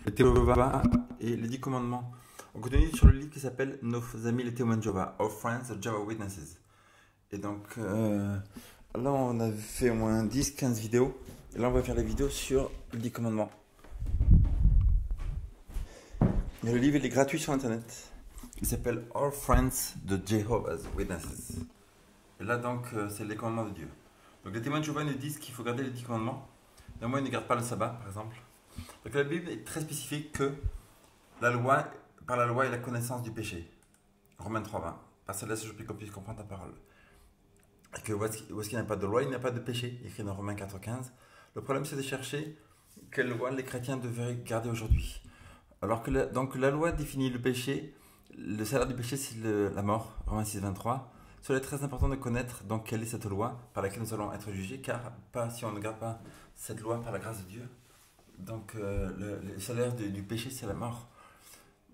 Les témoins de Jéhovah et les 10 commandements. On continue sur le livre qui s'appelle Nos amis les témoins de Jéhovah, Our Friends the Jehovah's Witnesses. Et donc là on a fait au moins 10-15 vidéos. Et là on va faire les vidéos sur les 10 commandements. Et le livre il est gratuit sur internet. Il s'appelle Our Friends the Jehovah's Witnesses. Et là donc c'est les commandements de Dieu. Donc les témoins de Jéhovah nous disent qu'il faut garder les 10 commandements. Néanmoins ils ne gardent pas le sabbat par exemple. Donc la Bible est très spécifique que la loi, par la loi est la connaissance du péché. Romains 3:20. Par cela, je prie qu'on puisse comprendre ta parole. Et que où est-ce qu'il n'y a pas de loi, il n'y a pas de péché, écrit dans Romains 4:15. Le problème, c'est de chercher quelle loi les chrétiens devraient garder aujourd'hui. Alors que donc la loi définit le péché, le salaire du péché, c'est la mort, Romains 6:23. Cela est très important de connaître donc quelle est cette loi par laquelle nous allons être jugés, car pas si on ne garde pas cette loi par la grâce de Dieu. Donc le salaire du péché, c'est la mort.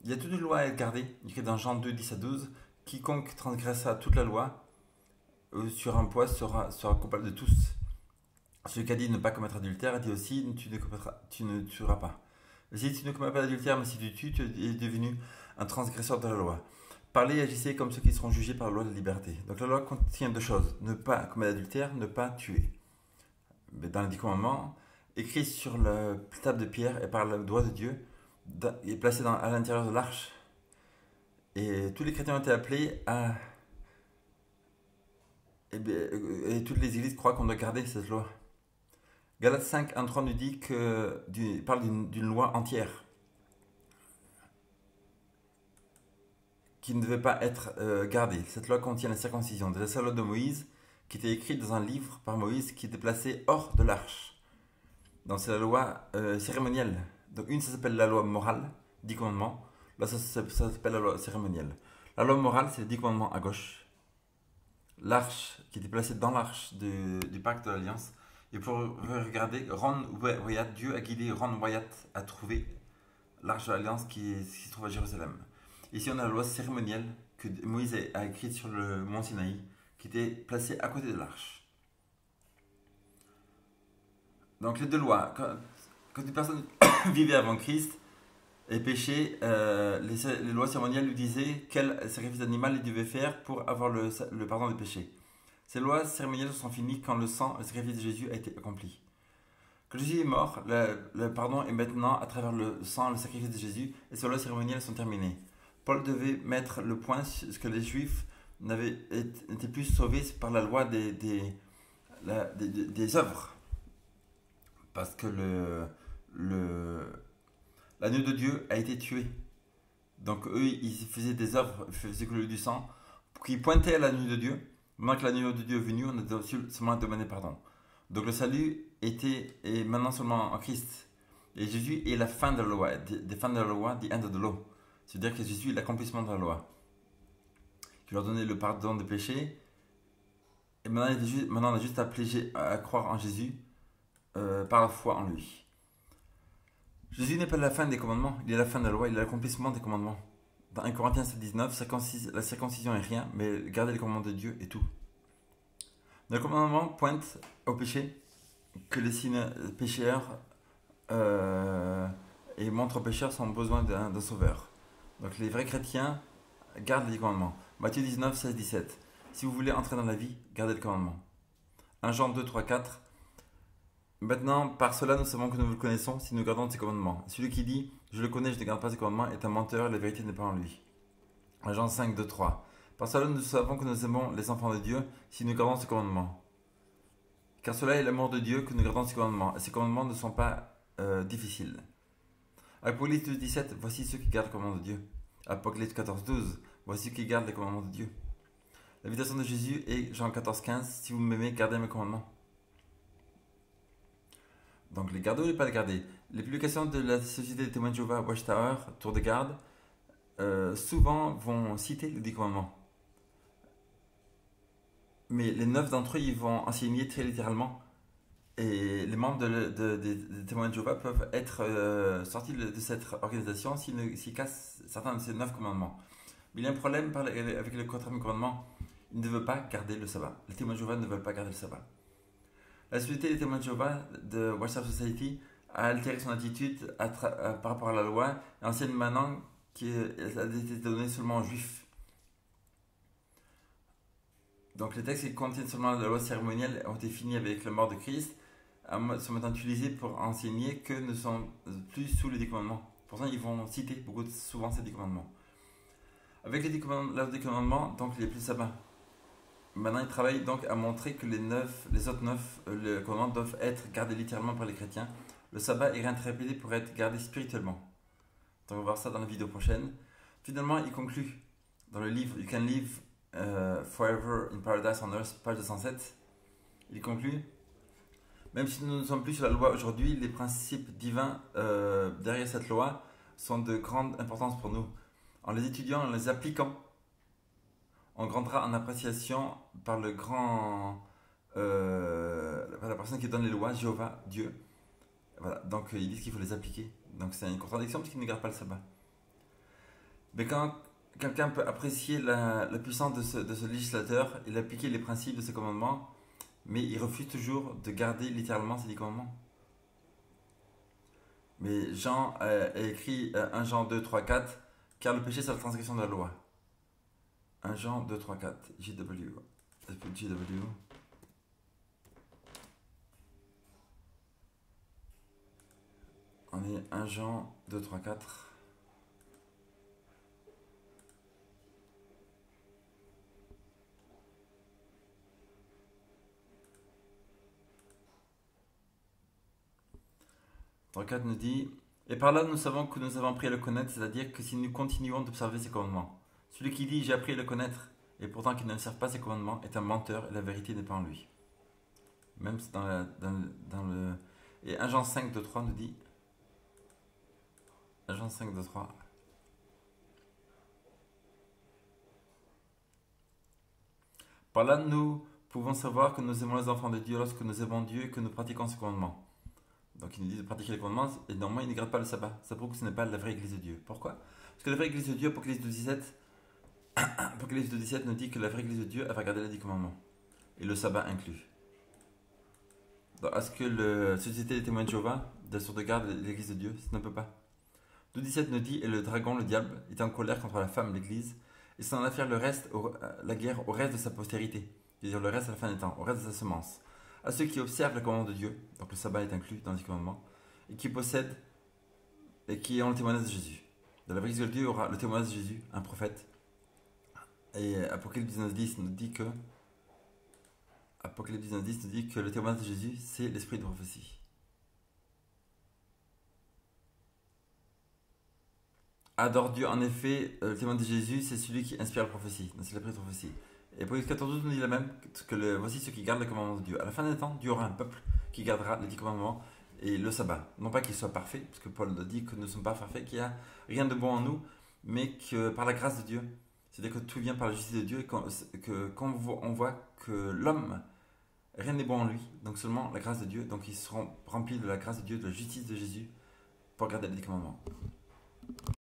Il y a toute une loi à être gardée, écrit dans Jean 2:10-12. Quiconque transgressa toute la loi sur un poids sera coupable de tous. Celui qui a dit ne pas commettre adultère a dit aussi tu ne tueras pas. Si tu ne commets pas d'adultère, mais si tu tues, tu es devenu un transgresseur de la loi. Parlez et agissez comme ceux qui seront jugés par la loi de la liberté. Donc la loi contient deux choses, ne pas commettre d'adultère, ne pas tuer. Mais dans les 10 commandements, écrit sur la table de pierre et par le doigt de Dieu, est placé à l'intérieur de l'arche. Et tous les chrétiens ont été appelés à... Et toutes les églises croient qu'on doit garder cette loi. Galates 5:1-3 nous dit parle d'une loi entière qui ne devait pas être gardée. Cette loi contient la circoncision, de la loi de Moïse, qui était écrite dans un livre par Moïse, qui était placé hors de l'arche. Donc c'est la loi cérémonielle. Donc une, ça s'appelle la loi morale, 10 commandements. Là, ça s'appelle la loi cérémonielle. La loi morale, c'est les 10 commandements à gauche. L'arche, qui était placée dans l'arche du pacte de l'Alliance. Et pour regarder, Ron Wyatt, Dieu a guidé Ron Wyatt à trouver l'arche de l'Alliance qui se trouve à Jérusalem. Ici, on a la loi cérémonielle que Moïse a écrite sur le mont Sinaï, qui était placée à côté de l'arche. Donc les deux lois, quand une personne vivait avant Christ et péchait, les lois cérémonielles lui disaient quel sacrifice animal il devait faire pour avoir le pardon des péchés. Ces lois cérémonielles sont finies quand le sacrifice de Jésus a été accompli. Quand Jésus est mort, le pardon est maintenant à travers le sang, le sacrifice de Jésus, et ces lois cérémonielles sont terminées. Paul devait mettre le point sur ce que les Juifs n'étaient plus sauvés par la loi des œuvres. Parce que l'agneau de Dieu a été tué. Donc eux, ils faisaient des œuvres, ils faisaient couler du sang, qui pointaient à l'agneau de Dieu. Maintenant que l'agneau de Dieu est venu, on a seulement demandé pardon. Donc le salut est maintenant seulement en Christ. Et Jésus est la fin de la loi, the fin de la loi, the end of the law. C'est-à-dire que Jésus est l'accomplissement de la loi. Qui leur donnait le pardon des péchés. Et maintenant on a juste à croire en Jésus par la foi en lui. Jésus n'est pas la fin des commandements, il est la fin de la loi, il est l'accomplissement des commandements. Dans 1 Corinthiens 7:19, la circoncision est rien, mais garder les commandements de Dieu est tout. Le commandement pointe au péché, que les pécheurs et montre aux pécheurs son besoin d'un sauveur. Donc les vrais chrétiens gardent les commandements. Matthieu 19:16-17. Si vous voulez entrer dans la vie, gardez le commandement. 1 Jean 2:3-4. Maintenant, par cela, nous savons que nous le connaissons si nous gardons ses commandements. Celui qui dit « Je le connais, je ne garde pas ses commandements » est un menteur, la vérité n'est pas en lui. Jean 5:2-3. Par cela, nous savons que nous aimons les enfants de Dieu si nous gardons ses commandements. Car cela est l'amour de Dieu que nous gardons ses commandements. Et ces commandements ne sont pas difficiles. Apocalypse 2:17. Voici ceux qui gardent les commandements de Dieu. Apocalypse 14:12. Voici ceux qui gardent les commandements de Dieu. L'invitation de Jésus est Jean 14:15. Si vous m'aimez, gardez mes commandements. Donc les garder ou ne pas les garder. Les publications de la Société des témoins de Jéhovah, Watchtower, Tour de Garde, souvent vont citer les 10 commandements. Mais les 9 d'entre eux, ils vont enseigner très littéralement. Et les membres des témoins de Jéhovah peuvent être sortis de cette organisation s'ils cassent certains de ces 9 commandements. Mais il y a un problème avec le 4e commandement. Ils ne veulent pas garder le sabbat. Les témoins de Jéhovah ne veulent pas garder le sabbat. La Société des témoins de Jéhovah de Watchtower Society a altéré son attitude par rapport à la loi, et enseigne maintenant qu'elle a été donnée seulement aux juifs. Donc les textes qui contiennent seulement la loi cérémonielle ont été finis avec la mort de Christ, sont maintenant utilisés pour enseigner que ne sont plus sous les 10 commandements. Pourtant, ils vont citer souvent ces 10 commandements. Avec les 10 commandements, donc il n'y a plus de sabbat. Maintenant, ils travaillent donc à montrer que les autres 9 commandements doivent être gardés littéralement par les chrétiens. Le sabbat est réinterprété pour être gardé spirituellement. Donc on va voir ça dans la vidéo prochaine. Finalement, il conclut dans le livre You Can Live Forever in Paradise on Earth, page 207. Il conclut: même si nous ne sommes plus sur la loi aujourd'hui, les principes divins derrière cette loi sont de grande importance pour nous. En les étudiant, en les appliquant, on grandira en appréciation par le grand, par la personne qui donne les lois, Jéhovah, Dieu. Voilà. Donc ils disent qu'il faut les appliquer. Donc c'est une contradiction parce qu'ils ne gardent pas le sabbat. Mais quand quelqu'un peut apprécier la puissance de ce législateur, il a appliqué les principes de ce commandement, mais il refuse toujours de garder littéralement ces 10 commandements. Mais Jean a écrit 1 Jean 2, 3, 4, car le péché c'est la transgression de la loi. 1 Jean 2, 3, 4, JW. On est 1 Jean 2, 3, 4. Torquat nous dit: et par là nous savons que nous avons appris à le connaître, c'est-à-dire que si nous continuons d'observer ses commandements. Celui qui dit j'ai appris à le connaître, et pourtant qui n'observe pas ses commandements, est un menteur, et la vérité n'est pas en lui. Même dans le. Et 1 Jean 5, 2, 3 nous dit: 1 Jean 5, 2, 3. Par là nous pouvons savoir que nous aimons les enfants de Dieu lorsque nous aimons Dieu et que nous pratiquons ses commandements. Donc il nous dit de pratiquer les commandements, et normalement il ne garde pas le sabbat. Ça prouve que ce n'est pas la vraie église de Dieu. Pourquoi? Parce que la vraie église de Dieu, Apocalypse 2.17 nous dit que la vraie église de Dieu va garder les 10 commandements. Et le sabbat inclus. Donc est-ce que la société des témoins de Jéhovah doit sur de garde l'église de Dieu? Ça ne peut pas. 2.17 nous dit: et le dragon, le diable, est en colère contre la femme, l'église, et s'en a fait la guerre au reste de sa postérité, c'est-à-dire le reste à la fin des temps, au reste de sa semence, à ceux qui observent le commandement de Dieu, donc le sabbat est inclus dans les commandements, et qui possèdent et qui ont le témoignage de Jésus. Dans la vraie église de Dieu, il y aura le témoignage de Jésus, un prophète. Et Apocalypse 19.10 nous dit que le témoignage de Jésus, c'est l'esprit de prophétie. Adore Dieu, en effet, le témoin de Jésus, c'est celui qui inspire la prophétie. C'est l'esprit de prophétie. Et Apocalypse 14.12 nous dit la même, que voici ceux qui gardent le commandement de Dieu. À la fin des temps, Dieu aura un peuple qui gardera les 10 commandements et le sabbat. Non pas qu'il soit parfait, parce que Paul dit que nous ne sommes pas parfaits, qu'il n'y a rien de bon en nous, mais que par la grâce de Dieu. C'est-à-dire que tout vient par la justice de Dieu, et quand on voit que l'homme, rien n'est bon en lui, donc seulement la grâce de Dieu, donc ils seront remplis de la grâce de Dieu, de la justice de Jésus, pour garder les 10 commandements.